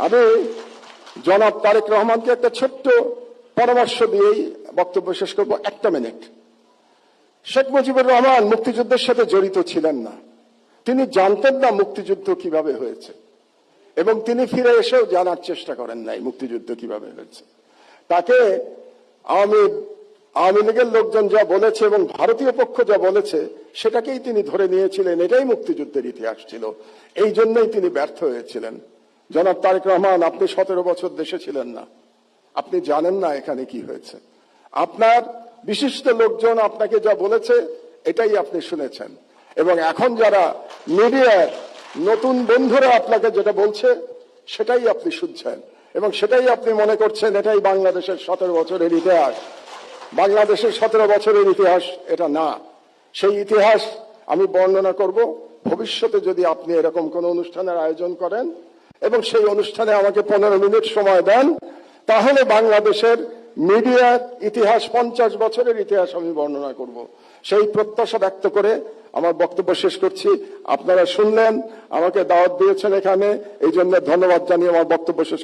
আমি জনাব তারেক রহমানকে একটা ছোট্ট পরামর্শ দিয়েই বক্তব্য শেষ করব, 1 মিনিট। শেখ মুজিবুর রহমান মুক্তিযুদ্ধের সাথে জড়িত ছিলেন না, তিনি জানতেন না মুক্তিযুদ্ধ কিভাবে হয়েছে, এবং তিনি ফিরে এসেও জানার চেষ্টা করেন নাই মুক্তিযুদ্ধ কিভাবে হয়েছে। তাকে আওয়ামী লীগের লোকজন যা বলেছে এবং ভারতীয় পক্ষ যা বলেছে সেটাকেই তিনি ধরে নিয়েছিলেন, এটাই মুক্তিযুদ্ধের ইতিহাস ছিল, এই জন্যই তিনি ব্যর্থ হয়েছিলেন। জনাব তারেক রহমান, আপনি 17 বছর দেশে ছিলেন না, আপনি জানেন না এখানে কি হয়েছে। আপনার বিশিষ্ট লোকজন আপনাকে যা বলেছে এটাই আপনি শুনেছেন, এবং এখন যারা মিডিয়ার নতুন বন্ধুরা আপনাকে যেটা বলছে সেটাই আপনি শুনছেন, এবং সেটাই আপনি মনে করছেন এটাই বাংলাদেশের 17 বছরের ইতিহাস। বাংলাদেশের 17 বছরের ইতিহাস এটা না। সেই ইতিহাস আমি বর্ণনা করব ভবিষ্যতে যদি আপনি এরকম কোন অনুষ্ঠানের আয়োজন করেন এবং সেই অনুষ্ঠানে আমাকে 15 মিনিট সময় দেন, তাহলে বাংলাদেশের মিডিয়ার ইতিহাস, 50 বছরের ইতিহাস আমি বর্ণনা করব। সেই প্রত্যাশা ব্যক্ত করে আমার বক্তব্য শেষ করছি। আপনারা শুনলেন, আমাকে দাওয়াত দিয়েছেন এখানে, এই জন্য ধন্যবাদ জানিয়ে আমার বক্তব্য শেষ করছি।